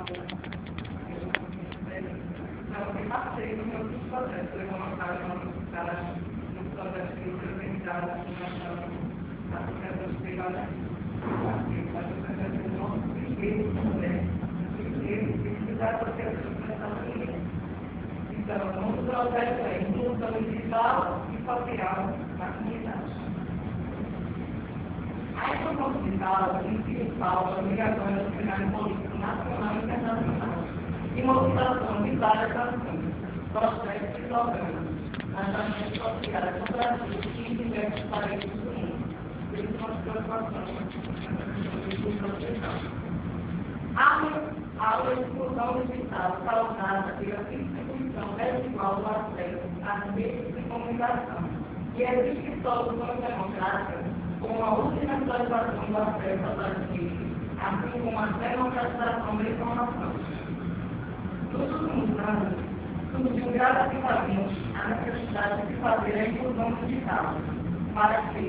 Não, eu passei em outros processos, eu vou mostrar nos processos que eu organizava a fundação da Associação de Privadas. Então, um processo é inclusão digital e social na comunidade. A inclusão digital é principal obrigatória do cenário político nacional e internacional e mobilização de várias ações, processos e programas, nas ações sociais no Brasil e em diversos países do mundo. Por isso, nós preocupações com inclusão digital. A exclusão digital causada pela distribuição desigual do acesso às redes de comunicação e existe soluções democráticas como a universalização do acesso às redes, assim como a democratização da informação. Nos últimos anos, surgiu gradativamente a necessidade de fazer a inclusão digital para que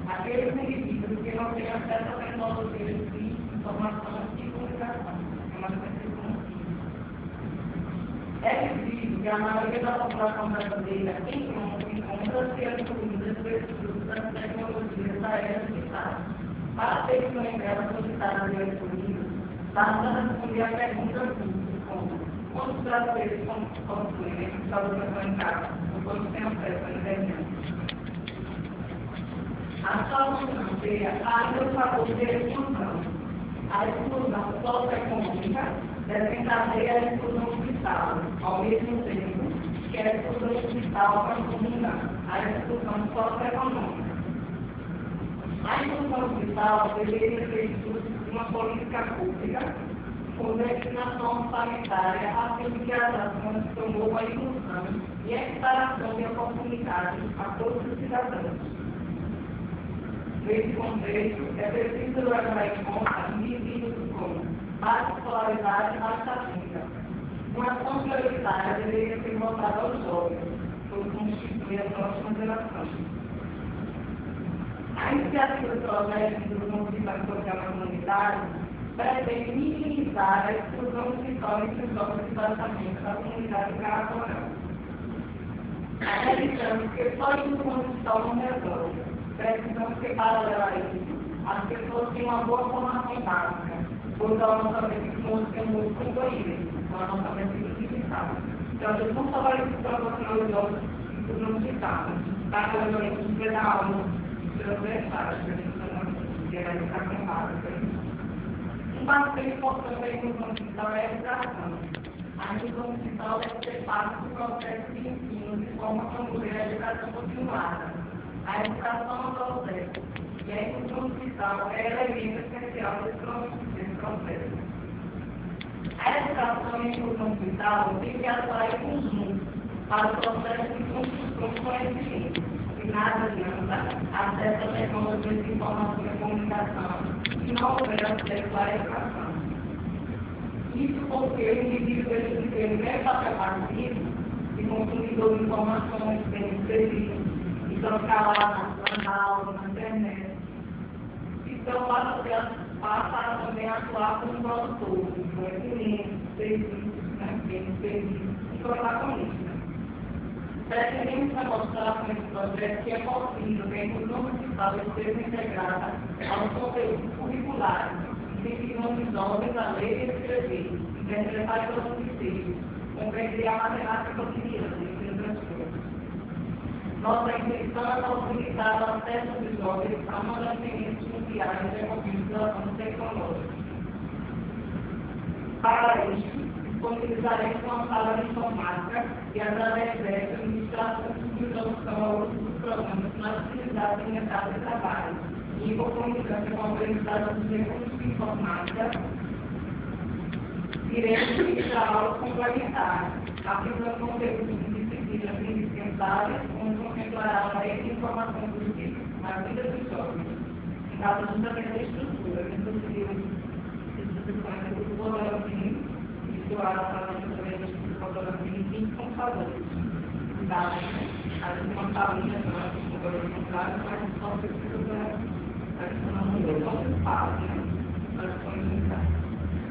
aqueles indivíduos que não têm acesso à tecnologia de informação e comunicação. É evidente que a maioria da população brasileira encontra-se excluída dos estudos das tecnologias da era digital. Para ter que elas solicitadas e excluídas, basta responder a perguntas como quantos brasileiros possuem instalação em casa, ou quantos têm acesso à internet. A solução seria ainda o fator de exclusão. A exclusão socioeconômica desencadeia a exclusão digital, ao mesmo tempo que a exclusão digital aprofunda a exclusão socioeconômica. A inclusão digital deveria ser de uma política pública com destinação sanitária a fim de que as ações promovam a inclusão e a equiparação de oportunidades a todos os cidadãos. Nesse contexto, é preciso levar em conta indivíduos como baixa escolaridade e baixa renda. Uma ação prioritária deveria ser voltada aos jovens, por constituir a próxima geração. A iniciativa projeto do Movimento Social Comunitário pretende minimizar a exclusão digital entre os jovens e basicamente da comunidade caratoral. Acreditamos que só a inclusão digital não resolve. Precisamos que, paralelo a isso, as pessoas tenham uma boa formação básica, pois a nossa mente tem muito companheiro, então a nossa mente digital. Então, a gente não só vai proporcionar os jovens inclusão digital, está trabalhando com cada aula, transversais, que a gente não quer educação básica. Um bastante importante da inclusão digital é a educação. A inclusão digital deve ser parte do processo de ensino de forma a promover a educação continuada. A educação é um processo, e a inclusão digital é elemento essencial desse processo. A educação e a inclusão digital têm que atuar em conjunto para o processo de construção do conhecimento. E nada adianta acesso à tecnologia de informação e comunicação se não houver acesso à educação. Isso porque o indivíduo deve ter o mesmo papel passivo de consumidor de informações, de serviços, trocar lá na aula, na internet. Então, passa também a atuar como produtor, conhecimento, serviço, e protagonista. Pretendemos demonstrar com esse projeto que é possível que a inclusão digital esteja integrada aos conteúdos curriculares, incentivando os jovens a ler e escrever, interpretar os conceitos, compreender a matemática cotidiana, entre outras coisas. Nossa intenção é possibilitar o acesso dos jovens a uma das tendências mundiais desenvolvidas pela avanço tecnológico. Para isso, disponibilizaremos uma sala de informática e, através dessa, administração de introdução a outros dos programas mais utilizados no mercado de trabalho e em concomitância com a aprendizagem dos recursos de informática, iremos ministrar aulas complementares, aplicando conteúdos de disciplinas indispensáveis, onde contemplará a rede de informação política na vida dos jovens. Em caso justamente da estrutura, que inclusive instituições do fotografia, situada através do fotografia e computadores. A gente não está linha, não é computadores contrários, mas só precisa não ter espaço, né?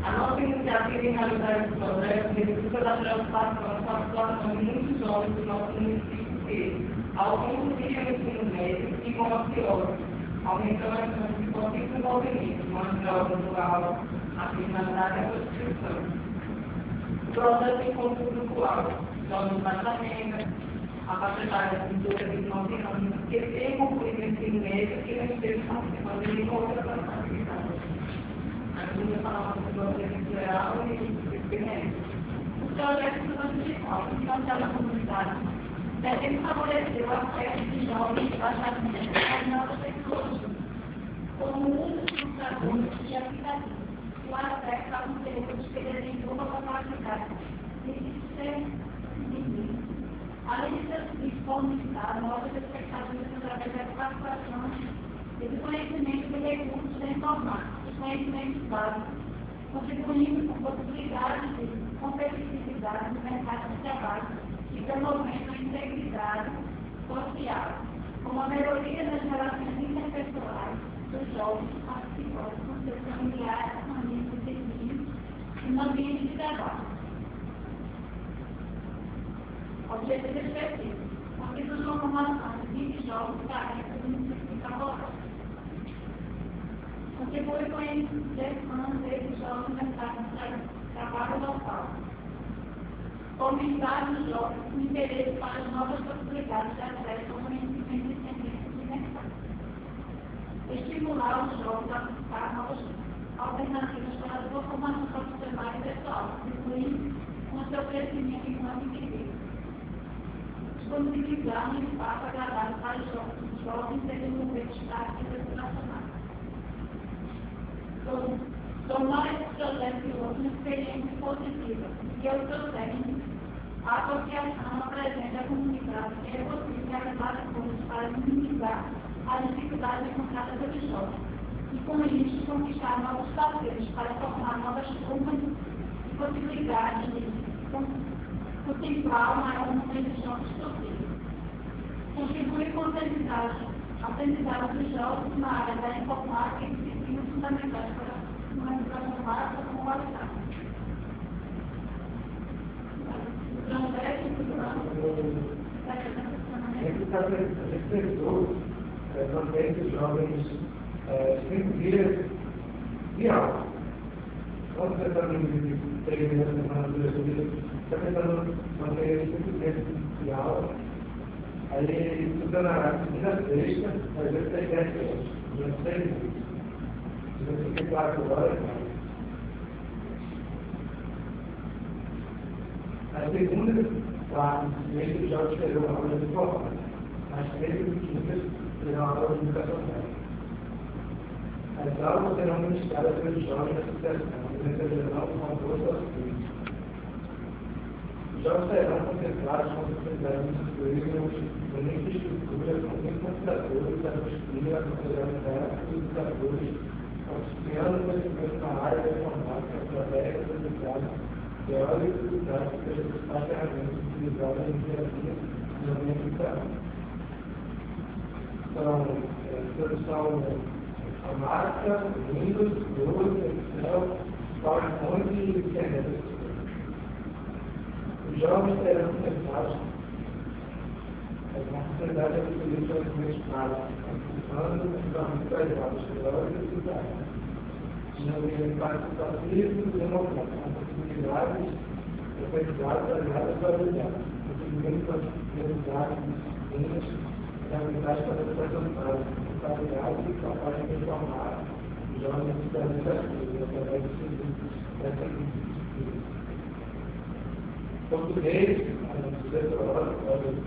A nossa iniciativa a criminalidade do projeto resulta da preocupação com a situação de muitos jovens do nosso município que, alguns deixam o ensino médio e ficam ociosos, aumentando as chances de possível envolvimento com as drogas rural, a criminalidade e a prostituição. O projeto tem como público-alvo jovens baixa renda, a faixa etária de 12 a 29 anos, que têm concluído o ensino médio e não estejam participando de nenhuma outra atividade. A gente vai falar uma coisa geral e experiência. O projeto do digital, financiado na comunidade, deve favorecer o acesso de jovens baixa renda às novas tecnologias, como o uso de computadores e aplicativos, o acesso a conteúdos que devem ter uma capacidade de ser entendido. Além de disponibilizar novas expectativas através da capacitação e do conhecimento de recursos informáticos, conhecimentos básicos, contribuindo com possibilidades de competitividade no mercado de trabalho e promovendo a integridade social, como a melhoria das relações interpessoais dos jovens participantes com seus familiares, amigos e vizinhos no ambiente de trabalho. Objetivo específico, contribuição de formação de 20 jovens carentes do município de Capoeira. Contribui com a inserção desses jovens no mercado de trabalho local. Fomentar os jovens com interesse para as novas possibilidades de acesso ao conhecimento e serviços de mercado. Estimular os jovens a buscar novas alternativas para a sua formação profissional e pessoal, contribuindo com o seu crescimento enquanto indivíduo. Disponibilizar um espaço agradável para os jovens desenvolver práticas educacionais. Tornar esse projeto piloto uma experiência positiva, que eu trouxerem a associação apresenta a comunidade que é possível realizar esforços para minimizar as dificuldades encontradas pelos jovens e, com isso, conquistar novos parceiros para formar novas turmas e possibilidades de contemplar o maior número de jovens possível. Contribuir com a aprendizagem dos jovens na área da informática e disciplinas fundamentais para uma educação básica com qualidade. A gente pensou também que os jovens 5 dias de aula. Quando você está no 3 meses de semana, 2 dias, está tentando manter 5 dias de aula. Aí, estudando na segunda sexta, às vezes tem 10 horas, durante 6 meses. Se você tem 4 horas, a segunda, quarta, mês já terão uma aula de informática. As 3 e 15 terão uma aula de educação básica. As aulas serão ministradas pelos jovens da associação, representarão uma bolsa auxílio. Os jovens serão contemplados com possibilidade de construir uma infraestrutura com computadores, a construir a considerar os educadores, auxiliando o conhecimento na área da informática através da educação teórica e prática das principais ferramentas utilizadas em terapia no ambiente de trabalho. Então, introdução informática, Windows, Word, Excel, PowerPoint e internet. Os jovens terão contemplados a possibilidade de adquirir conhecimentos práticos, participando dos ambientes privados, teóricos e práticos. No ambiente participativo e democrático, com possibilidades de aprendizagem aliadas para habilidades, contribuindo para as habilidades disciplinas e habilidades para a educação prática, habilidades e capazes de informar os jovens educativos através dos serviços dessa disciplina. Português,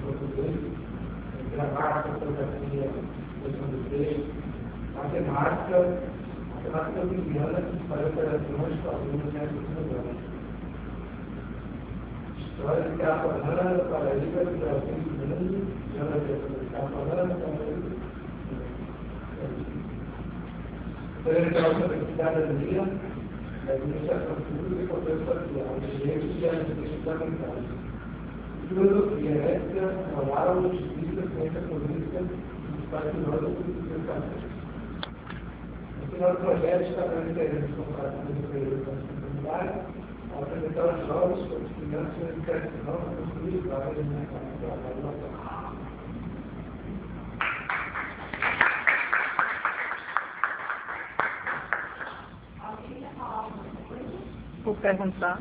português, gramática, fotografia, questão do texto, matemática boliviana para operações com alunos nessas unidades. História de Capanana, Paraíba, Brasil, Mundo, Geografia de Capanana, Paraíba. Federal sobre cidadania, administração pública e controle social, direitos e administração fundamentais. Filosofia, ética, moral, justiça, ciência política, patrimônio e educação. O final do projeto está dando interesse com o prazo do período da comunidade. orientar os jovens, os estudantes, a educação, a possibilidade, né? Vou perguntar.